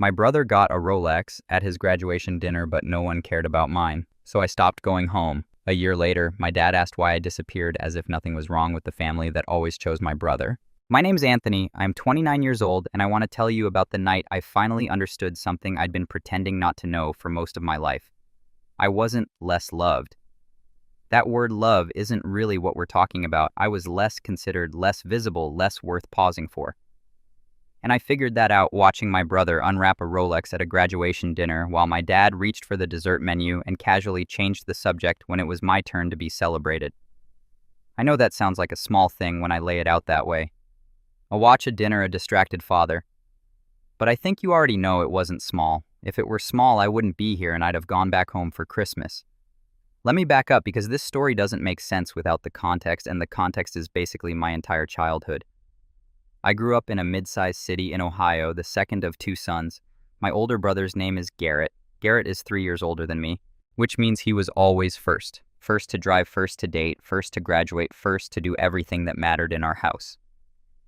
My brother got a Rolex at his graduation dinner, but no one cared about mine, so I stopped going home. A year later, my dad asked why I disappeared, as if nothing was wrong with the family that always chose my brother. My name's Anthony, I'm 29 years old, and I want to tell you about the night I finally understood something I'd been pretending not to know for most of my life. I wasn't less loved. That word love isn't really what we're talking about. I was less considered, less visible, less worth pausing for. And I figured that out watching my brother unwrap a Rolex at a graduation dinner while my dad reached for the dessert menu and casually changed the subject when it was my turn to be celebrated. I know that sounds like a small thing when I lay it out that way. A watch at dinner, a distracted father. But I think you already know it wasn't small. If it were small, I wouldn't be here and I'd have gone back home for Christmas. Let me back up because this story doesn't make sense without the context, and the context is basically my entire childhood. I grew up in a mid-sized city in Ohio, the second of two sons. My older brother's name is Garrett. Garrett is 3 years older than me, which means he was always first. First to drive, first to date, first to graduate, first to do everything that mattered in our house.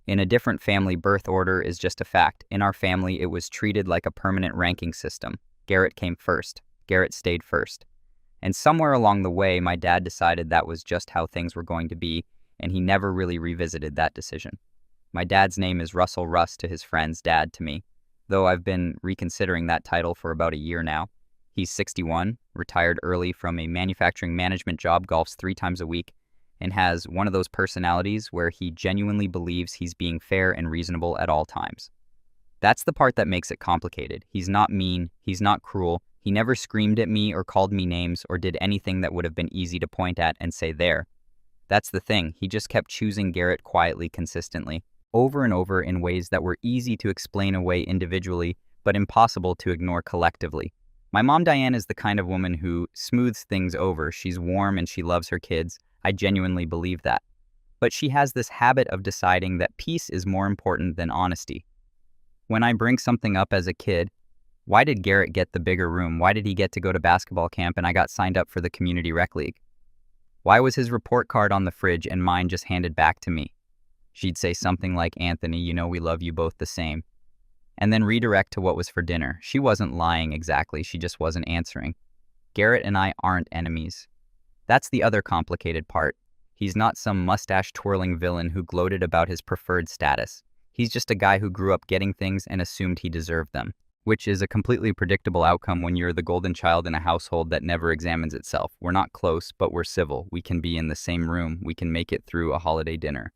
In a different family, birth order is just a fact. In our family, it was treated like a permanent ranking system. Garrett came first. Garrett stayed first. And somewhere along the way, my dad decided that was just how things were going to be, and he never really revisited that decision. My dad's name is Russell Russ to his friends, dad to me, though I've been reconsidering that title for about a year now. He's 61, retired early from a manufacturing management job, golfs 3 times a week, and has one of those personalities where he genuinely believes he's being fair and reasonable at all times. That's the part that makes it complicated. He's not mean, he's not cruel, he never screamed at me or called me names or did anything that would have been easy to point at and say there. That's the thing, he just kept choosing Garrett quietly, consistently, over and over in ways that were easy to explain away individually, but impossible to ignore collectively. My mom, Diane, is the kind of woman who smooths things over. She's warm and she loves her kids. I genuinely believe that. But she has this habit of deciding that peace is more important than honesty. When I bring something up as a kid, why did Garrett get the bigger room? Why did he get to go to basketball camp and I got signed up for the community rec league? Why was his report card on the fridge and mine just handed back to me? She'd say something like, Anthony, you know we love you both the same. And then redirect to what was for dinner. She wasn't lying exactly, she just wasn't answering. Garrett and I aren't enemies. That's the other complicated part. He's not some mustache-twirling villain who gloated about his preferred status. He's just a guy who grew up getting things and assumed he deserved them, which is a completely predictable outcome when you're the golden child in a household that never examines itself. We're not close, but we're civil. We can be in the same room. We can make it through a holiday dinner.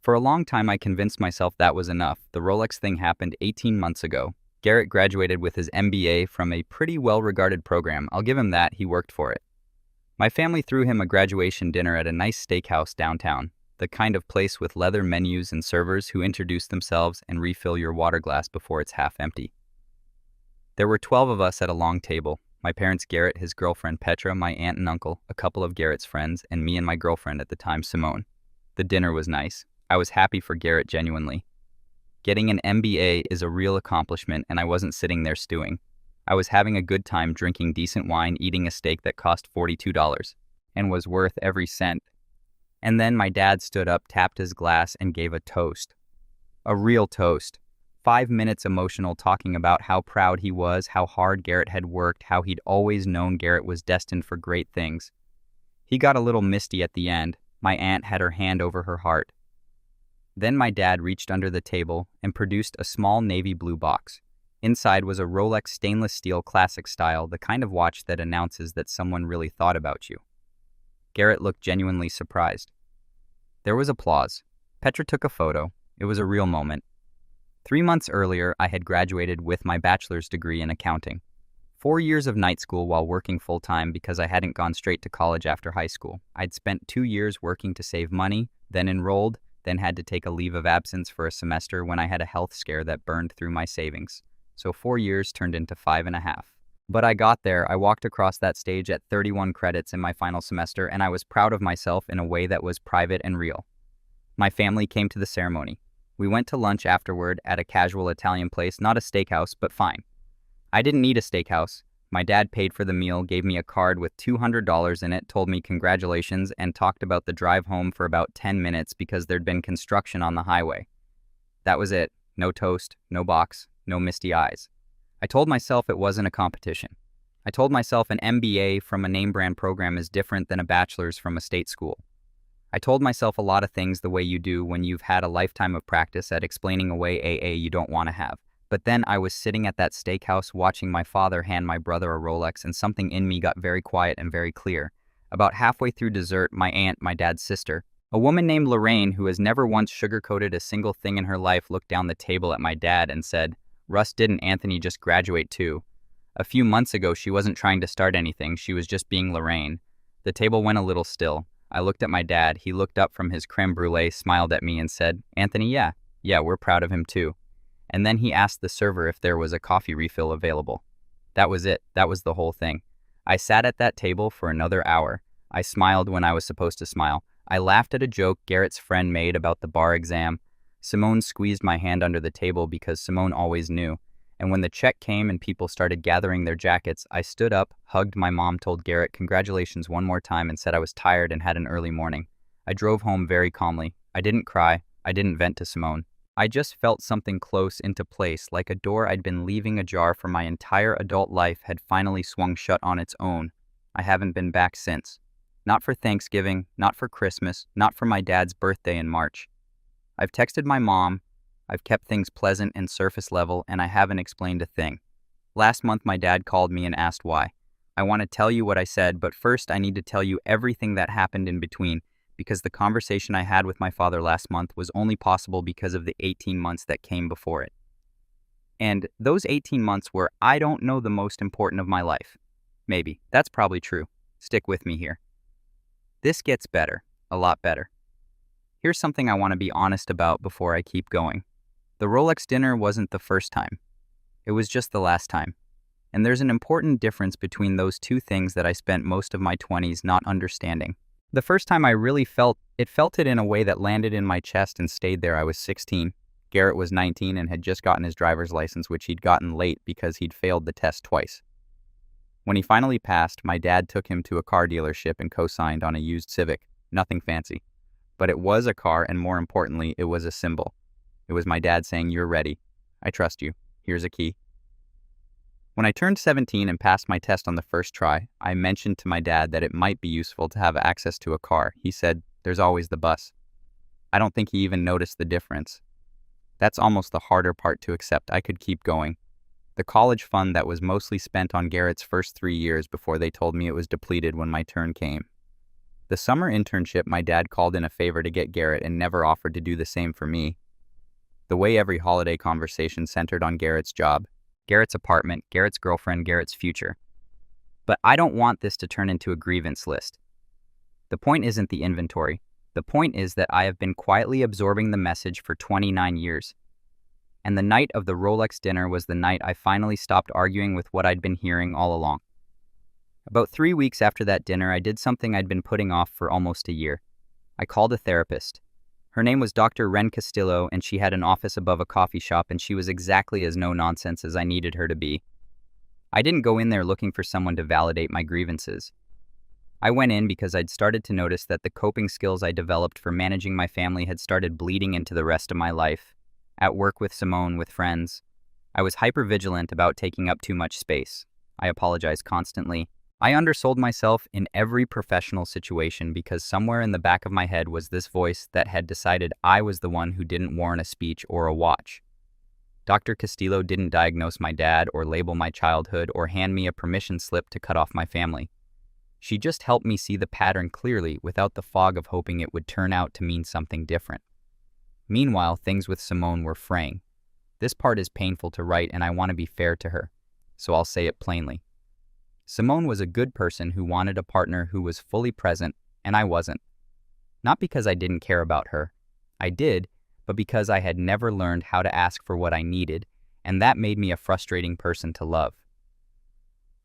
For a long time, I convinced myself that was enough. The Rolex thing happened 18 months ago. Garrett graduated with his MBA from a pretty well-regarded program. I'll give him that, he worked for it. My family threw him a graduation dinner at a nice steakhouse downtown, the kind of place with leather menus and servers who introduce themselves and refill your water glass before it's half empty. There were 12 of us at a long table. My parents, Garrett, his girlfriend Petra, my aunt and uncle, a couple of Garrett's friends, and me and my girlfriend at the time, Simone. The dinner was nice. I was happy for Garrett genuinely. Getting an MBA is a real accomplishment, and I wasn't sitting there stewing. I was having a good time drinking decent wine, eating a steak that cost $42 and was worth every cent. And then my dad stood up, tapped his glass, and gave a toast. A real toast. 5 minutes emotional, talking about how proud he was, how hard Garrett had worked, how he'd always known Garrett was destined for great things. He got a little misty at the end. My aunt had her hand over her heart. Then my dad reached under the table and produced a small navy blue box. Inside was a Rolex stainless steel classic style, the kind of watch that announces that someone really thought about you. Garrett looked genuinely surprised. There was applause. Petra took a photo. It was a real moment. 3 months earlier, I had graduated with my bachelor's degree in accounting. 4 years of night school while working full-time because I hadn't gone straight to college after high school. I'd spent 2 years working to save money, then enrolled, then had to take a leave of absence for a semester when I had a health scare that burned through my savings. So 4 years turned into 5.5. But I got there. I walked across that stage at 31 credits in my final semester, and I was proud of myself in a way that was private and real. My family came to the ceremony. We went to lunch afterward at a casual Italian place, not a steakhouse, but fine. I didn't need a steakhouse. My dad paid for the meal, gave me a card with $200 in it, told me congratulations, and talked about the drive home for about 10 minutes because there'd been construction on the highway. That was it. No toast, no box, no misty eyes. I told myself it wasn't a competition. I told myself an MBA from a name brand program is different than a bachelor's from a state school. I told myself a lot of things the way you do when you've had a lifetime of practice at explaining away AA you don't want to have. But then I was sitting at that steakhouse watching my father hand my brother a Rolex, and something in me got very quiet and very clear. About halfway through dessert, my aunt, my dad's sister, a woman named Lorraine who has never once sugarcoated a single thing in her life, looked down the table at my dad and said, "Russ, didn't Anthony just graduate too?" A few months ago, she wasn't trying to start anything, she was just being Lorraine. The table went a little still. I looked at my dad, he looked up from his creme brulee, smiled at me and said, "Anthony, yeah, we're proud of him too." And then he asked the server if there was a coffee refill available. That was it, that was the whole thing. I sat at that table for another hour. I smiled when I was supposed to smile. I laughed at a joke Garrett's friend made about the bar exam. Simone squeezed my hand under the table because Simone always knew. And when the check came and people started gathering their jackets, I stood up, hugged my mom, told Garrett congratulations one more time, and said I was tired and had an early morning. I drove home very calmly. I didn't cry. I didn't vent to Simone. I just felt something close into place, like a door I'd been leaving ajar for my entire adult life had finally swung shut on its own. I haven't been back since. Not for Thanksgiving, not for Christmas, not for my dad's birthday in March. I've texted my mom. I've kept things pleasant and surface level, and I haven't explained a thing. Last month, my dad called me and asked why. I want to tell you what I said, but first I need to tell you everything that happened in between, because the conversation I had with my father last month was only possible because of the 18 months that came before it. And those 18 months were, I don't know, the most important of my life. Maybe. That's probably true. Stick with me here. This gets better. A lot better. Here's something I want to be honest about before I keep going. The Rolex dinner wasn't the first time. It was just the last time. And there's an important difference between those two things that I spent most of my 20s not understanding. The first time I really felt it in a way that landed in my chest and stayed there. I was 16. Garrett was 19 and had just gotten his driver's license, which he'd gotten late because he'd failed the test twice. When he finally passed, my dad took him to a car dealership and co-signed on a used Civic. Nothing fancy. But it was a car, and more importantly, it was a symbol. It was my dad saying, "You're ready. I trust you. Here's a key." When I turned 17 and passed my test on the first try, I mentioned to my dad that it might be useful to have access to a car. He said, "There's always the bus." I don't think he even noticed the difference. That's almost the harder part to accept. I could keep going. The college fund that was mostly spent on Garrett's first 3 years before they told me it was depleted when my turn came. The summer internship, my dad called in a favor to get Garrett and never offered to do the same for me. The way every holiday conversation centered on Garrett's job, Garrett's apartment, Garrett's girlfriend, Garrett's future. But I don't want this to turn into a grievance list. The point isn't the inventory. The point is that I have been quietly absorbing the message for 29 years. And the night of the Rolex dinner was the night I finally stopped arguing with what I'd been hearing all along. About 3 weeks after that dinner, I did something I'd been putting off for almost a year. I called a therapist. Her name was Dr. Ren Castillo, and she had an office above a coffee shop, and she was exactly as no-nonsense as I needed her to be. I didn't go in there looking for someone to validate my grievances. I went in because I'd started to notice that the coping skills I developed for managing my family had started bleeding into the rest of my life. At work with Simone, with friends. I was hyper-vigilant about taking up too much space. I apologized constantly. I undersold myself in every professional situation because somewhere in the back of my head was this voice that had decided I was the one who didn't warrant a speech or a watch. Dr. Castillo didn't diagnose my dad or label my childhood or hand me a permission slip to cut off my family. She just helped me see the pattern clearly without the fog of hoping it would turn out to mean something different. Meanwhile, things with Simone were fraying. This part is painful to write, and I want to be fair to her, so I'll say it plainly. Simone was a good person who wanted a partner who was fully present, and I wasn't. Not because I didn't care about her. I did, but because I had never learned how to ask for what I needed, and that made me a frustrating person to love.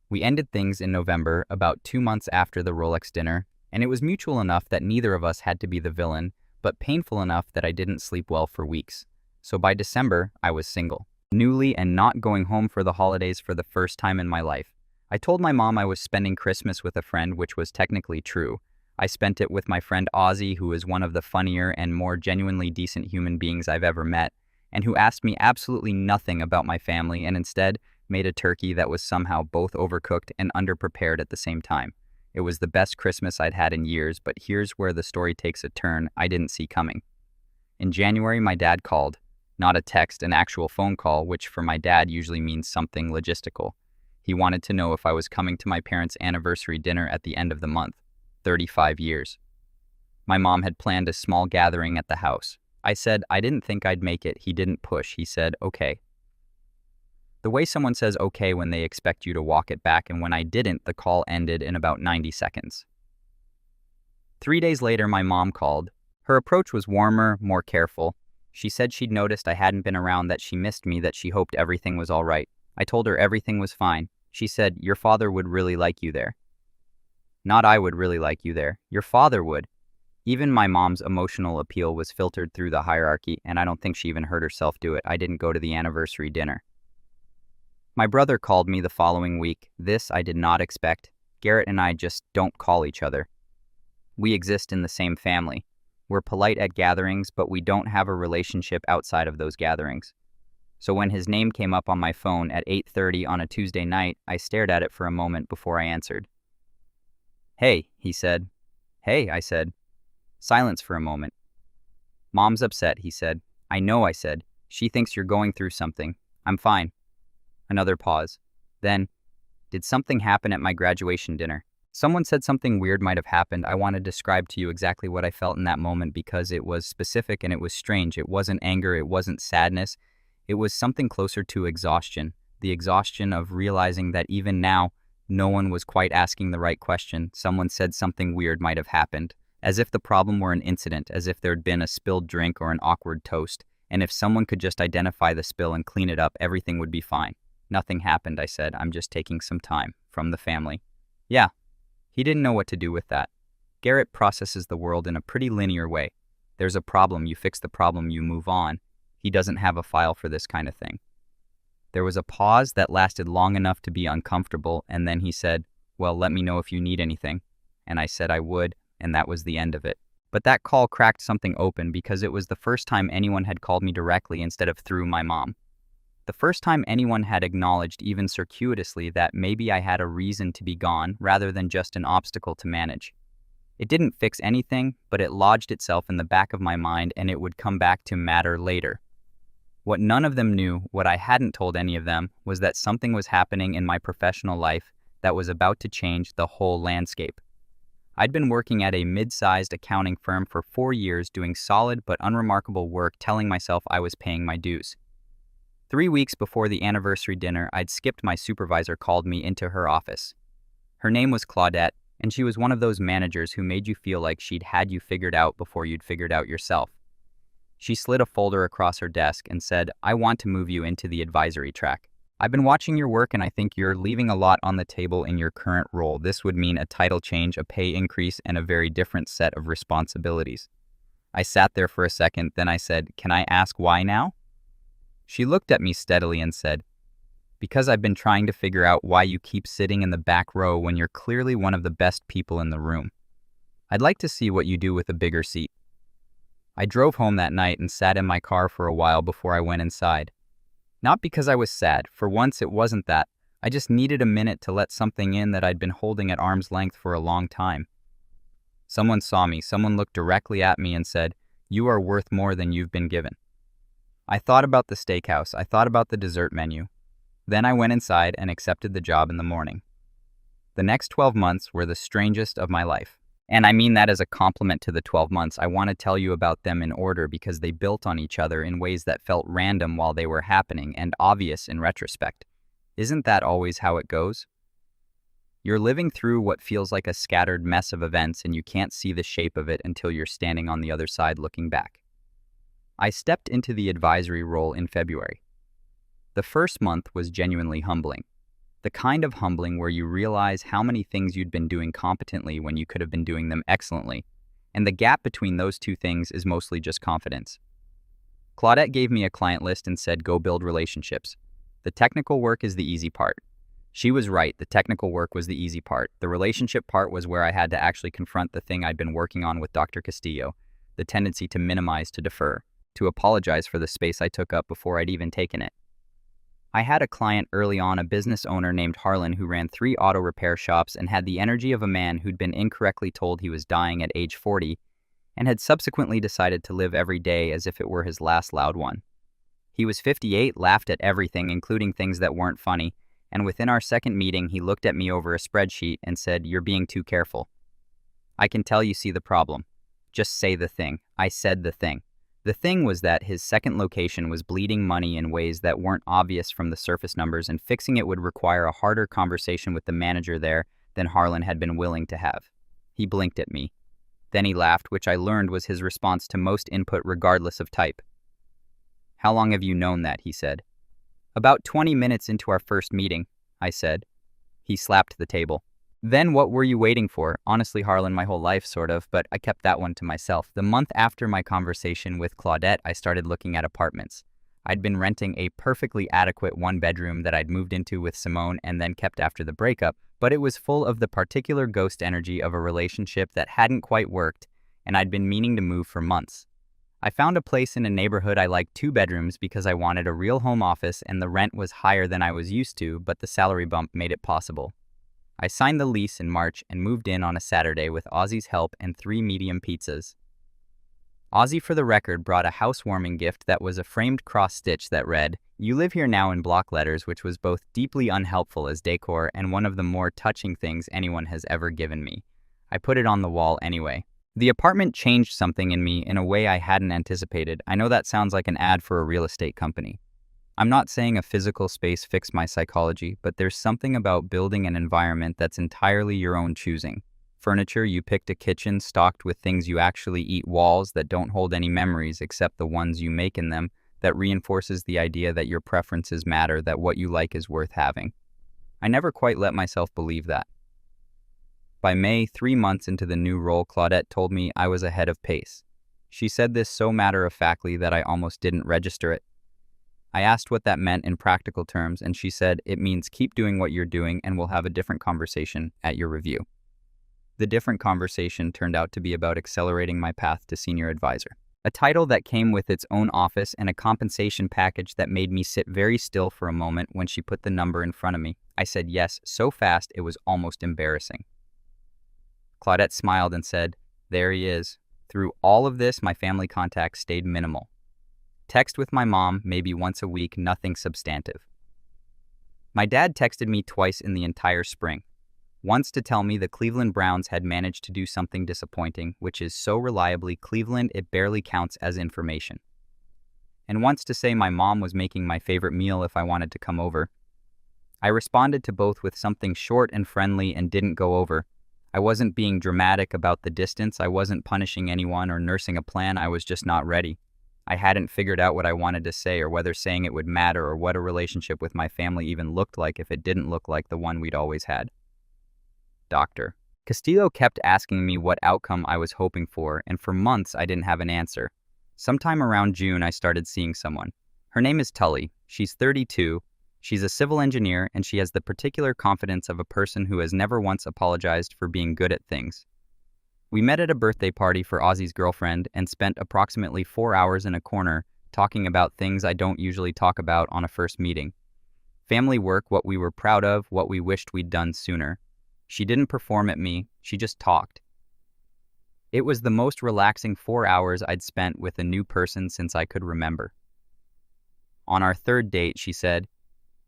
We ended things in November, about 2 months after the Rolex dinner, and it was mutual enough that neither of us had to be the villain, but painful enough that I didn't sleep well for weeks. So by December, I was single, newly, and not going home for the holidays for the first time in my life. I told my mom I was spending Christmas with a friend, which was technically true. I spent it with my friend Ozzy, who is one of the funnier and more genuinely decent human beings I've ever met, and who asked me absolutely nothing about my family and instead made a turkey that was somehow both overcooked and underprepared at the same time. It was the best Christmas I'd had in years, but here's where the story takes a turn I didn't see coming. In January, my dad called. Not a text, an actual phone call, which for my dad usually means something logistical. He wanted to know if I was coming to my parents' anniversary dinner at the end of the month. 35 years. My mom had planned a small gathering at the house. I said I didn't think I'd make it. He didn't push. He said, okay. The way someone says okay when they expect you to walk it back, and when I didn't, the call ended in about 90 seconds. 3 days later, my mom called. Her approach was warmer, more careful. She said she'd noticed I hadn't been around, that she missed me, that she hoped everything was all right. I told her everything was fine. She said, your father would really like you there. Not I would really like you there. Your father would. Even my mom's emotional appeal was filtered through the hierarchy, and I don't think she even heard herself do it. I didn't go to the anniversary dinner. My brother called me the following week. This I did not expect. Garrett and I just don't call each other. We exist in the same family. We're polite at gatherings, but we don't have a relationship outside of those gatherings. So when his name came up on my phone at 8:30 on a Tuesday night, I stared at it for a moment before I answered. Hey, he said. Hey, I said. Silence for a moment. Mom's upset, he said. I know, I said. She thinks you're going through something. I'm fine. Another pause. Then, did something happen at my graduation dinner? Someone said something weird might have happened. I want to describe to you exactly what I felt in that moment because it was specific and it was strange. It wasn't anger, it wasn't sadness. It was something closer to exhaustion. The exhaustion of realizing that even now, no one was quite asking the right question. Someone said something weird might have happened. As if the problem were an incident, as if there'd been a spilled drink or an awkward toast. And if someone could just identify the spill and clean it up, everything would be fine. Nothing happened, I said. I'm just taking some time from the family. Yeah. He didn't know what to do with that. Garrett processes the world in a pretty linear way. There's a problem, you fix the problem, you move on. He doesn't have a file for this kind of thing. There was a pause that lasted long enough to be uncomfortable, and then he said, well, let me know if you need anything. And I said I would, and that was the end of it. But that call cracked something open because it was the first time anyone had called me directly instead of through my mom. The first time anyone had acknowledged, even circuitously, that maybe I had a reason to be gone rather than just an obstacle to manage. It didn't fix anything, but it lodged itself in the back of my mind, and it would come back to matter later. What none of them knew, what I hadn't told any of them, was that something was happening in my professional life that was about to change the whole landscape. I'd been working at a mid-sized accounting firm for 4 years, doing solid but unremarkable work, telling myself I was paying my dues. 3 weeks before the anniversary dinner, I'd skipped my supervisor called me into her office. Her name was Claudette, and she was one of those managers who made you feel like she'd had you figured out before you'd figured out yourself. She slid a folder across her desk and said, I want to move you into the advisory track. I've been watching your work and I think you're leaving a lot on the table in your current role. This would mean a title change, a pay increase, and a very different set of responsibilities. I sat there for a second, then I said, can I ask why now? She looked at me steadily and said, because I've been trying to figure out why you keep sitting in the back row when you're clearly one of the best people in the room. I'd like to see what you do with a bigger seat. I drove home that night and sat in my car for a while before I went inside. Not because I was sad, for once it wasn't that. I just needed a minute to let something in that I'd been holding at arm's length for a long time. Someone saw me, someone looked directly at me and said, you are worth more than you've been given. I thought about the steakhouse, I thought about the dessert menu. Then I went inside and accepted the job in the morning. The next 12 months were the strangest of my life. And I mean that as a compliment to the 12 months. I want to tell you about them in order because they built on each other in ways that felt random while they were happening and obvious in retrospect. Isn't that always how it goes? You're living through what feels like a scattered mess of events and you can't see the shape of it until you're standing on the other side looking back. I stepped into the advisory role in February. The first month was genuinely humbling. The kind of humbling where you realize how many things you'd been doing competently when you could have been doing them excellently, and the gap between those two things is mostly just confidence. Claudette gave me a client list and said, go build relationships. The technical work is the easy part. She was right, the technical work was the easy part. The relationship part was where I had to actually confront the thing I'd been working on with Dr. Castillo, the tendency to minimize, to defer, to apologize for the space I took up before I'd even taken it. I had a client early on, a business owner named Harlan who ran 3 auto repair shops and had the energy of a man who'd been incorrectly told he was dying at age 40 and had subsequently decided to live every day as if it were his last loud one. He was 58, laughed at everything, including things that weren't funny, and within our second meeting, he looked at me over a spreadsheet and said, "You're being too careful. I can tell you see the problem. Just say the thing." I said the thing. The thing was that his second location was bleeding money in ways that weren't obvious from the surface numbers, and fixing it would require a harder conversation with the manager there than Harlan had been willing to have. He blinked at me. Then he laughed, which I learned was his response to most input regardless of type. "How long have you known that?" he said. "About 20 minutes into our first meeting," I said. He slapped the table. "Then what were you waiting for?" "Honestly, Harlan, my whole life, sort of, but I kept that one to myself. The month after my conversation with Claudette, I started looking at apartments. I'd been renting a perfectly adequate one-bedroom that I'd moved into with Simone and then kept after the breakup, but it was full of the particular ghost energy of a relationship that hadn't quite worked, and I'd been meaning to move for months. I found a place in a neighborhood I liked, 2 bedrooms, because I wanted a real home office and the rent was higher than I was used to, but the salary bump made it possible. I signed the lease in March and moved in on a Saturday with Ozzy's help and 3 medium pizzas. Ozzy, for the record, brought a housewarming gift that was a framed cross-stitch that read, "You live here now," in block letters, which was both deeply unhelpful as decor and one of the more touching things anyone has ever given me. I put it on the wall anyway. The apartment changed something in me in a way I hadn't anticipated. I know that sounds like an ad for a real estate company. I'm not saying a physical space fixed my psychology, but there's something about building an environment that's entirely your own choosing. Furniture, you picked a kitchen stocked with things you actually eat, walls that don't hold any memories except the ones you make in them, that reinforces the idea that your preferences matter, that what you like is worth having. I never quite let myself believe that. By May, 3 months into the new role, Claudette told me I was ahead of pace. She said this so matter-of-factly that I almost didn't register it. I asked what that meant in practical terms, and she said, "It means keep doing what you're doing and we'll have a different conversation at your review." The different conversation turned out to be about accelerating my path to senior advisor. A title that came with its own office and a compensation package that made me sit very still for a moment when she put the number in front of me. I said yes so fast it was almost embarrassing. Claudette smiled and said, "There he is." Through all of this, my family contact stayed minimal. Text with my mom, maybe once a week, nothing substantive. My dad texted me twice in the entire spring. Once to tell me the Cleveland Browns had managed to do something disappointing, which is so reliably Cleveland it barely counts as information. And once to say my mom was making my favorite meal if I wanted to come over. I responded to both with something short and friendly and didn't go over. I wasn't being dramatic about the distance, I wasn't punishing anyone or nursing a plan, I was just not ready. I hadn't figured out what I wanted to say or whether saying it would matter or what a relationship with my family even looked like if it didn't look like the one we'd always had. Dr. Castillo kept asking me what outcome I was hoping for, and for months I didn't have an answer. Sometime around June, I started seeing someone. Her name is Tully. She's 32. She's a civil engineer, and she has the particular confidence of a person who has never once apologized for being good at things. We met at a birthday party for Ozzy's girlfriend and spent approximately 4 hours in a corner talking about things I don't usually talk about on a first meeting. Family work, what we were proud of, what we wished we'd done sooner. She didn't perform at me, she just talked. It was the most relaxing 4 hours I'd spent with a new person since I could remember. On our third date, she said,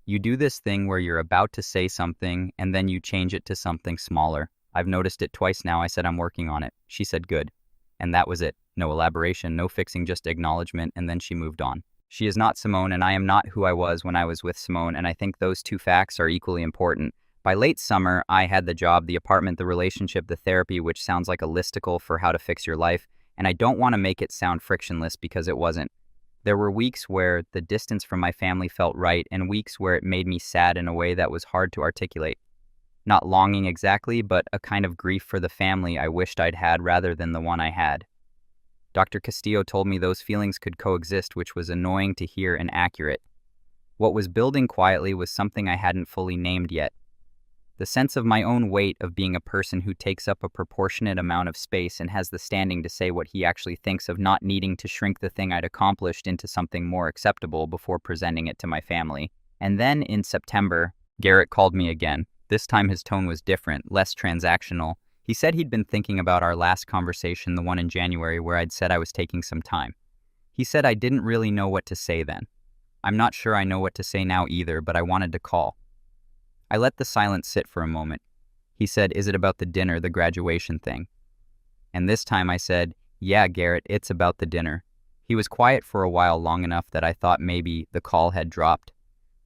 "You do this thing where you're about to say something and then you change it to something smaller. I've noticed it twice now." I said, "I'm working on it." She said, "Good." And that was it. No elaboration, no fixing, just acknowledgement, and then she moved on. She is not Simone, and I am not who I was when I was with Simone, and I think those two facts are equally important. By late summer, I had the job, the apartment, the relationship, the therapy, which sounds like a listicle for how to fix your life, and I don't want to make it sound frictionless because it wasn't. There were weeks where the distance from my family felt right, and weeks where it made me sad in a way that was hard to articulate. Not longing exactly, but a kind of grief for the family I wished I'd had rather than the one I had. Dr. Castillo told me those feelings could coexist, which was annoying to hear and accurate. What was building quietly was something I hadn't fully named yet. The sense of my own weight of being a person who takes up a proportionate amount of space and has the standing to say what he actually thinks, of not needing to shrink the thing I'd accomplished into something more acceptable before presenting it to my family. And then in September, Garrett called me again. This time his tone was different, less transactional. He said he'd been thinking about our last conversation, the one in January, where I'd said I was taking some time. He said I didn't really know what to say then. I'm not sure I know what to say now either, but I wanted to call. I let the silence sit for a moment. He said, "Is it about the dinner, the graduation thing?" And this time I said, "Yeah, Garrett, it's about the dinner." He was quiet for a while, long enough that I thought maybe the call had dropped.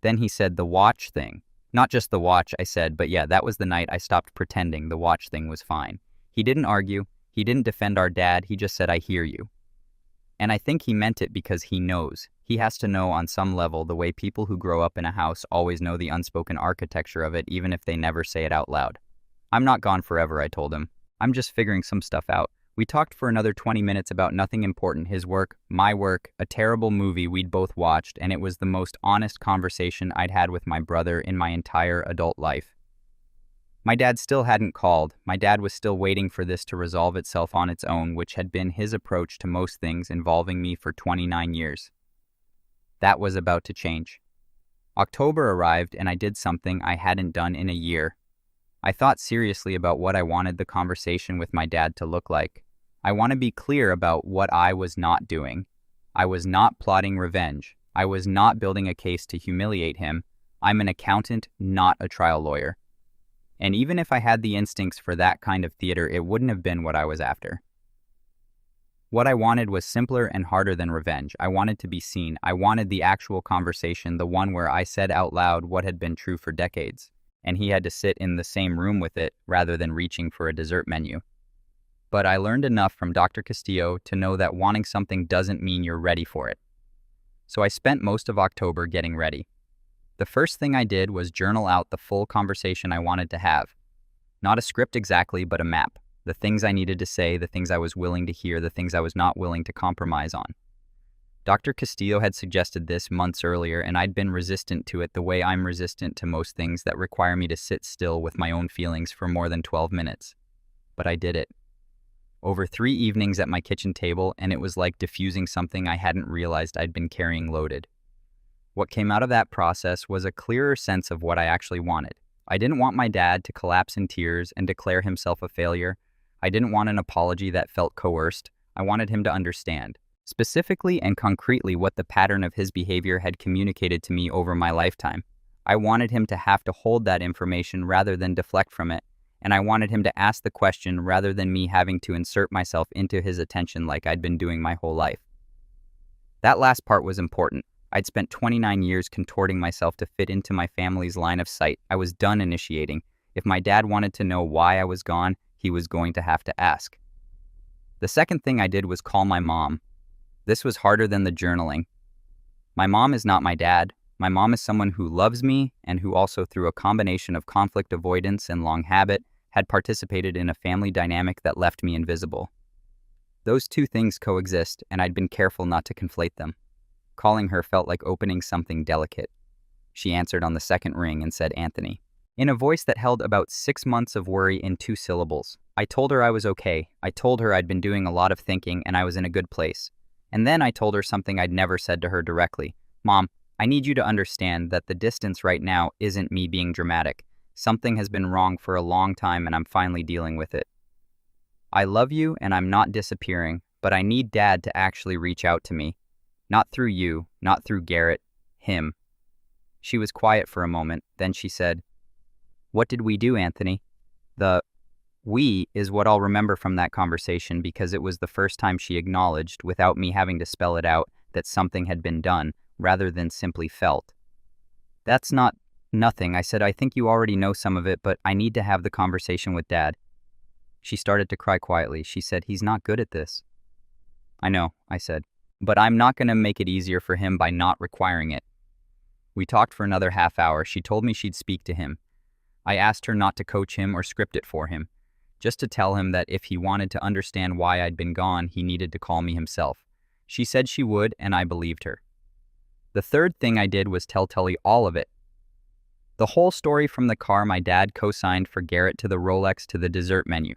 Then he said, "The watch thing." "Not just the watch," I said, "but yeah, that was the night I stopped pretending the watch thing was fine." He didn't argue. He didn't defend our dad. He just said, "I hear you." And I think he meant it because he knows. He has to know on some level the way people who grow up in a house always know the unspoken architecture of it, even if they never say it out loud. "I'm not gone forever," I told him. "I'm just figuring some stuff out." We talked for another 20 minutes about nothing important, his work, my work, a terrible movie we'd both watched, and it was the most honest conversation I'd had with my brother in my entire adult life. My dad still hadn't called. My dad was still waiting for this to resolve itself on its own, which had been his approach to most things involving me for 29 years. That was about to change. October arrived and I did something I hadn't done in a year. I thought seriously about what I wanted the conversation with my dad to look like. I want to be clear about what I was not doing. I was not plotting revenge. I was not building a case to humiliate him. I'm an accountant, not a trial lawyer. And even if I had the instincts for that kind of theater, it wouldn't have been what I was after. What I wanted was simpler and harder than revenge. I wanted to be seen. I wanted the actual conversation, the one where I said out loud what had been true for decades, and he had to sit in the same room with it rather than reaching for a dessert menu. But I learned enough from Dr. Castillo to know that wanting something doesn't mean you're ready for it. So I spent most of October getting ready. The first thing I did was journal out the full conversation I wanted to have. Not a script exactly, but a map. The things I needed to say, the things I was willing to hear, the things I was not willing to compromise on. Dr. Castillo had suggested this months earlier, and I'd been resistant to it the way I'm resistant to most things that require me to sit still with my own feelings for more than 12 minutes. But I did it. Over 3 evenings at my kitchen table, and it was like diffusing something I hadn't realized I'd been carrying loaded. What came out of that process was a clearer sense of what I actually wanted. I didn't want my dad to collapse in tears and declare himself a failure. I didn't want an apology that felt coerced. I wanted him to understand, specifically and concretely, what the pattern of his behavior had communicated to me over my lifetime. I wanted him to have to hold that information rather than deflect from it, and I wanted him to ask the question rather than me having to insert myself into his attention like I'd been doing my whole life. That last part was important. I'd spent 29 years contorting myself to fit into my family's line of sight. I was done initiating. If my dad wanted to know why I was gone, he was going to have to ask. The second thing I did was call my mom. This was harder than the journaling. My mom is not my dad. My mom is someone who loves me and who also, through a combination of conflict avoidance and long habit, had participated in a family dynamic that left me invisible. Those two things coexist, and I'd been careful not to conflate them. Calling her felt like opening something delicate. She answered on the second ring and said, "Anthony," in a voice that held about 6 months of worry in 2 syllables. I told her I was okay. I told her I'd been doing a lot of thinking and I was in a good place. And then I told her something I'd never said to her directly. "Mom, I need you to understand that the distance right now isn't me being dramatic. Something has been wrong for a long time and I'm finally dealing with it. I love you and I'm not disappearing, but I need Dad to actually reach out to me. Not through you, not through Garrett, him." She was quiet for a moment, then she said, "What did we do, Anthony?" The "we" is what I'll remember from that conversation because it was the first time she acknowledged, without me having to spell it out, that something had been done, rather than simply felt. "That's not nothing," I said. "I think you already know some of it, but I need to have the conversation with Dad." She started to cry quietly. She said, "He's not good at this." "I know," I said, "but I'm not going to make it easier for him by not requiring it." We talked for another half hour. She told me she'd speak to him. I asked her not to coach him or script it for him, just to tell him that if he wanted to understand why I'd been gone, he needed to call me himself. She said she would, and I believed her. The third thing I did was tell Tully all of it. The whole story, from the car my dad co-signed for Garrett to the Rolex to the dessert menu.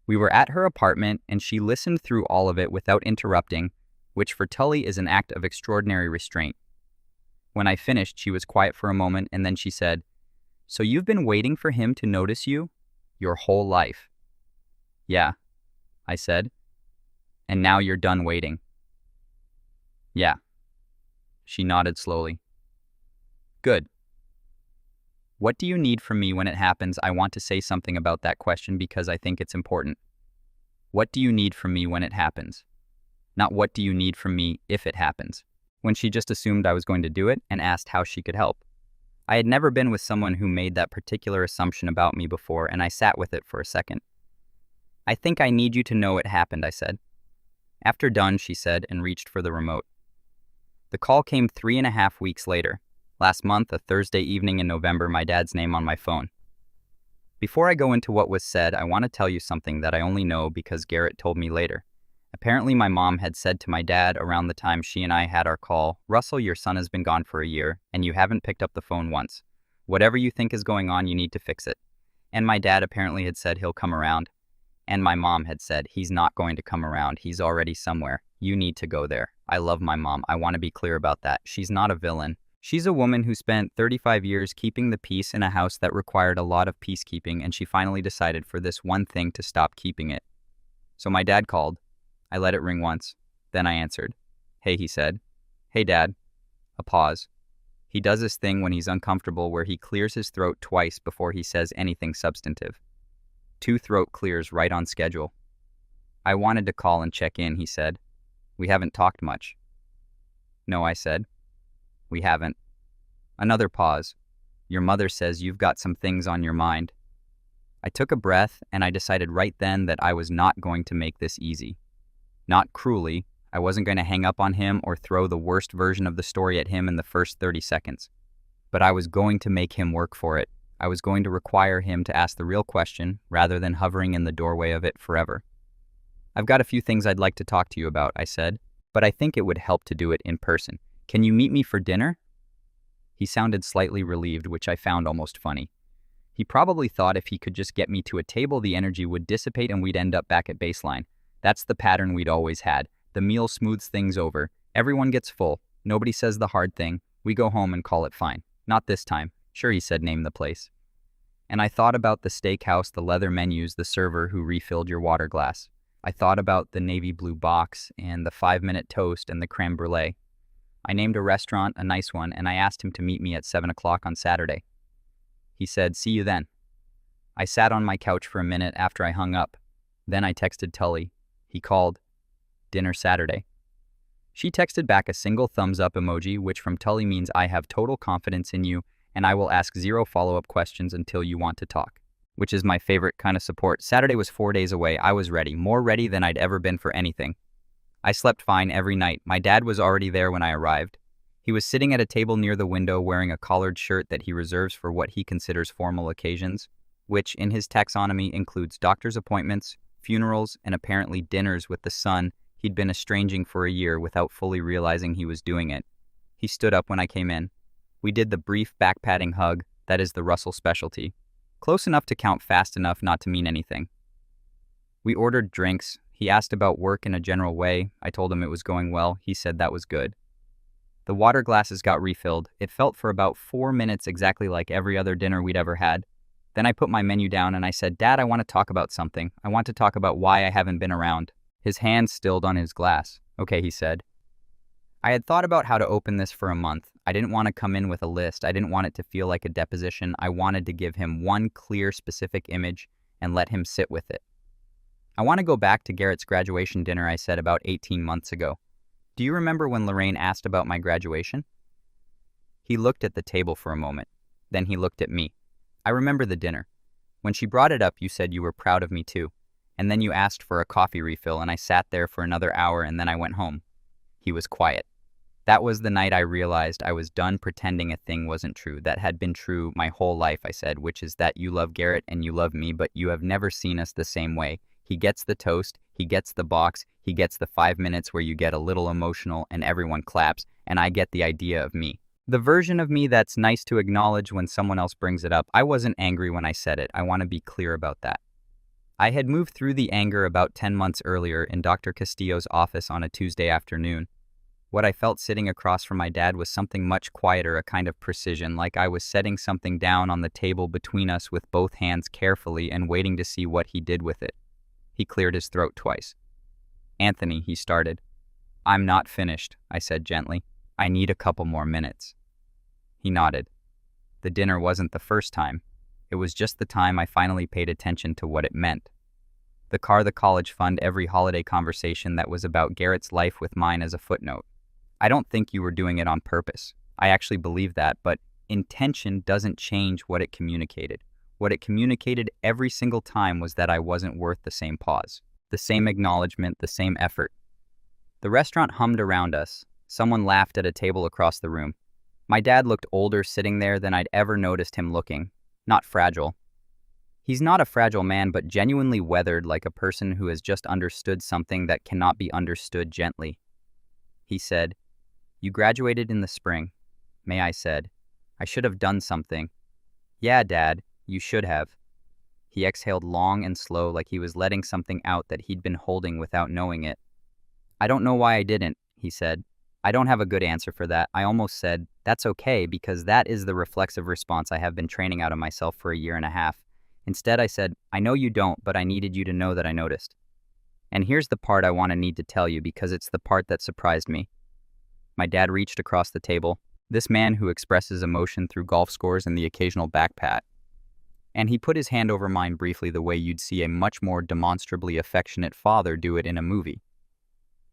We were at her apartment, and she listened through all of it without interrupting, which for Tully is an act of extraordinary restraint. When I finished, she was quiet for a moment and then she said, "So you've been waiting for him to notice you? Your whole life?" "Yeah," I said. "And now you're done waiting?" "Yeah." She nodded slowly. "Good. What do you need from me when it happens?" I want to say something about that question because I think it's important. What do you need from me when it happens? Not what do you need from me if it happens. When she just assumed I was going to do it and asked how she could help. I had never been with someone who made that particular assumption about me before, and I sat with it for a second. "I think I need you to know it happened," I said. "After done," she said, and reached for the remote. The call came 3.5 weeks later. Last month, a Thursday evening in November, my dad's name on my phone. Before I go into what was said, I want to tell you something that I only know because Garrett told me later. Apparently, my mom had said to my dad around the time she and I had our call, "Russell, your son has been gone for a year, and you haven't picked up the phone once. Whatever you think is going on, you need to fix it." And my dad apparently had said he'll come around. And my mom had said, "He's not going to come around. He's already somewhere. You need to go there." I love my mom. I want to be clear about that. She's not a villain. She's a woman who spent 35 years keeping the peace in a house that required a lot of peacekeeping, and she finally decided for this one thing to stop keeping it. So my dad called. I let it ring once. Then I answered. "Hey," he said. "Hey, Dad." A pause. He does this thing when he's uncomfortable where he clears his throat twice before he says anything substantive. 2 throat clears right on schedule. "I wanted to call and check in," he said. "We haven't talked much." "No," I said. "We haven't." Another pause. "Your mother says you've got some things on your mind." I took a breath and I decided right then that I was not going to make this easy. Not cruelly. I wasn't going to hang up on him or throw the worst version of the story at him in the first 30 seconds. But I was going to make him work for it. I was going to require him to ask the real question rather than hovering in the doorway of it forever. "I've got a few things I'd like to talk to you about," I said, "but I think it would help to do it in person. Can you meet me for dinner?" He sounded slightly relieved, which I found almost funny. He probably thought if he could just get me to a table, the energy would dissipate and we'd end up back at baseline. That's the pattern we'd always had. The meal smooths things over. Everyone gets full. Nobody says the hard thing. We go home and call it fine. Not this time. "Sure," he said, "name the place." And I thought about the steakhouse, the leather menus, the server who refilled your water glass. I thought about the navy blue box and the 5-minute toast and the creme brulee. I named a restaurant, a nice one, and I asked him to meet me at 7 o'clock on Saturday. He said, "See you then." I sat on my couch for a minute after I hung up. Then I texted Tully. He called. "Dinner Saturday." She texted back a single thumbs up emoji, which from Tully means I have total confidence in you and I will ask 0 follow-up questions until you want to talk, which is my favorite kind of support. Saturday was 4 days away. I was ready, more ready than I'd ever been for anything. I slept fine every night. My dad was already there when I arrived. He was sitting at a table near the window wearing a collared shirt that he reserves for what he considers formal occasions, which in his taxonomy includes doctor's appointments, funerals, and apparently dinners with the son he'd been estranging for a year without fully realizing he was doing it. He stood up when I came in. We did the brief back-patting hug that is the Russell specialty. Close enough to count fast enough not to mean anything. We ordered drinks. He asked about work in a general way. I told him it was going well. He said that was good. The water glasses got refilled. It felt for about 4 minutes exactly like every other dinner we'd ever had. Then I put my menu down and I said, "Dad, I want to talk about something. I want to talk about why I haven't been around." His hand stilled on his glass. "Okay," he said. I had thought about how to open this for a month. I didn't want to come in with a list. I didn't want it to feel like a deposition. I wanted to give him one clear, specific image and let him sit with it. "I want to go back to Garrett's graduation dinner," I said about 18 months ago. "Do you remember when Lorraine asked about my graduation?" He looked at the table for a moment. Then he looked at me. "I remember the dinner. When she brought it up, you said you were proud of me too. And then you asked for a coffee refill and I sat there for another hour and then I went home." He was quiet. "That was the night I realized I was done pretending a thing wasn't true that had been true my whole life," I said, "which is that you love Garrett and you love me, but you have never seen us the same way. He gets the toast, he gets the box, he gets the 5 minutes where you get a little emotional and everyone claps, and I get the idea of me. The version of me that's nice to acknowledge when someone else brings it up. I wasn't angry when I said it. I want to be clear about that. I had moved through the anger about 10 months earlier in Dr. Castillo's office on a Tuesday afternoon. What I felt sitting across from my dad was something much quieter, a kind of precision, like I was setting something down on the table between us with both hands carefully and waiting to see what he did with it. He cleared his throat twice. "Anthony," he started. "I'm not finished," I said gently. "I need a couple more minutes." He nodded. The dinner wasn't the first time. It was just the time I finally paid attention to what it meant. The car, the college fund, every holiday conversation that was about Garrett's life with mine as a footnote. I don't think you were doing it on purpose. I actually believe that, but intention doesn't change what it communicated. What it communicated every single time was that I wasn't worth the same pause, the same acknowledgement, the same effort. The restaurant hummed around us. Someone laughed at a table across the room. My dad looked older sitting there than I'd ever noticed him looking. Not fragile. He's not a fragile man, but genuinely weathered, like a person who has just understood something that cannot be understood gently. He said, "You graduated in the spring." May I said, "I should have done something." "Yeah, Dad, you should have." He exhaled long and slow, like he was letting something out that he'd been holding without knowing it. "I don't know why I didn't," he said. "I don't have a good answer for that." I almost said, "That's okay," because that is the reflexive response I have been training out of myself for a year and a half. Instead, I said, "I know you don't, but I needed you to know that I noticed." And here's the part I need to tell you, because it's the part that surprised me. My dad reached across the table, this man who expresses emotion through golf scores and the occasional back pat. And he put his hand over mine briefly, the way you'd see a much more demonstrably affectionate father do it in a movie.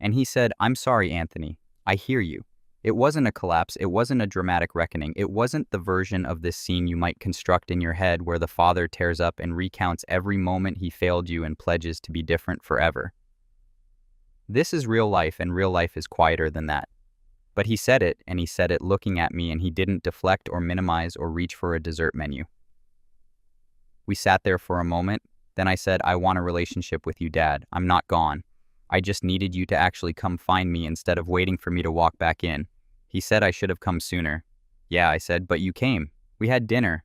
And he said, "I'm sorry, Anthony. I hear you. It wasn't a collapse. It wasn't a dramatic reckoning. It wasn't the version of this scene you might construct in your head where the father tears up and recounts every moment he failed you and pledges to be different forever. This is real life, and real life is quieter than that." But he said it, and he said it looking at me, and he didn't deflect or minimize or reach for a dessert menu. We sat there for a moment. Then I said, "I want a relationship with you, Dad. I'm not gone. I just needed you to actually come find me instead of waiting for me to walk back in." He said I should have come sooner. "Yeah," I said, "but you came. We had dinner."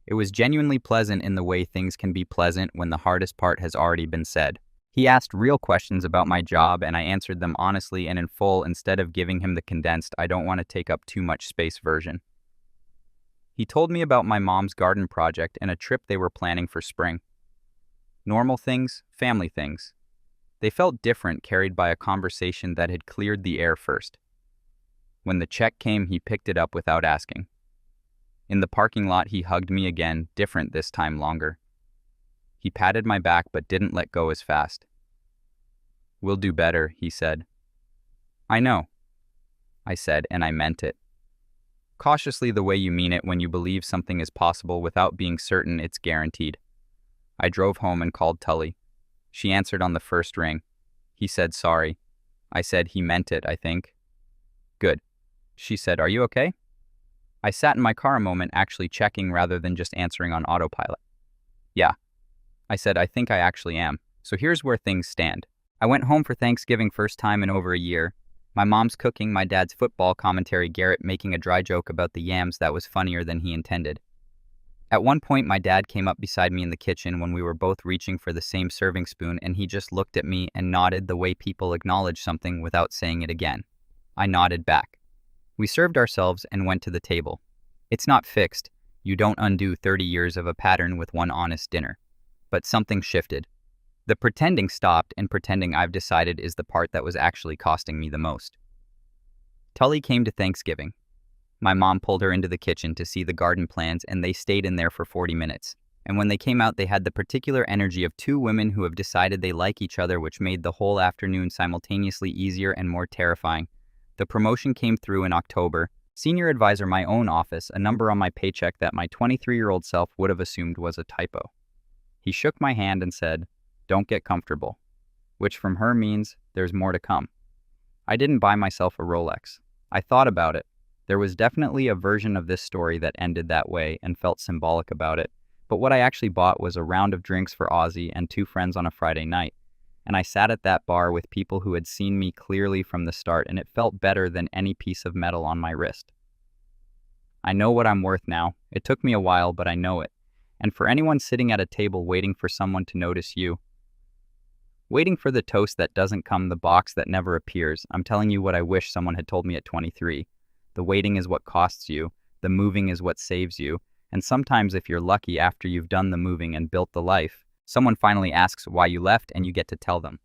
It was genuinely pleasant in the way things can be pleasant when the hardest part has already been said. He asked real questions about my job, and I answered them honestly and in full instead of giving him the condensed, I don't want to take up too much space version. He told me about my mom's garden project and a trip they were planning for spring. Normal things, family things. They felt different, carried by a conversation that had cleared the air first. When the check came, he picked it up without asking. In the parking lot, he hugged me again, different this time, longer. He patted my back but didn't let go as fast. "We'll do better," he said. "I know," I said, and I meant it. Cautiously, the way you mean it when you believe something is possible without being certain it's guaranteed. I drove home and called Tully. She answered on the first ring. He said sorry. I said he meant it, I think. "Good." She said, "Are you okay?" I sat in my car a moment, actually checking rather than just answering on autopilot. "Yeah." I said, "I think I actually am. So here's where things stand. I went home for Thanksgiving, first time in over a year. My mom's cooking, my dad's football commentary, Garrett making a dry joke about the yams that was funnier than he intended. At one point, my dad came up beside me in the kitchen when we were both reaching for the same serving spoon, and he just looked at me and nodded the way people acknowledge something without saying it again. I nodded back. We served ourselves and went to the table. It's not fixed. You don't undo 30 years of a pattern with one honest dinner. But something shifted. The pretending stopped, and pretending, I've decided, is the part that was actually costing me the most. Tully came to Thanksgiving. My mom pulled her into the kitchen to see the garden plans, and they stayed in there for 40 minutes. And when they came out, they had the particular energy of two women who have decided they like each other, which made the whole afternoon simultaneously easier and more terrifying. The promotion came through in October. Senior advisor, my own office, a number on my paycheck that my 23-year-old self would have assumed was a typo. He shook my hand and said, "Don't get comfortable," which from her means there's more to come. I didn't buy myself a Rolex. I thought about it. There was definitely a version of this story that ended that way and felt symbolic about it, but what I actually bought was a round of drinks for Ozzy and two friends on a Friday night, and I sat at that bar with people who had seen me clearly from the start, and it felt better than any piece of metal on my wrist. I know what I'm worth now. It took me a while, but I know it. And for anyone sitting at a table waiting for someone to notice you, Waiting for the toast that doesn't come, the box that never appears. I'm telling you what I wish someone had told me at 23. The waiting is what costs you, the moving is what saves you, and sometimes if you're lucky after you've done the moving and built the life, someone finally asks why you left and you get to tell them.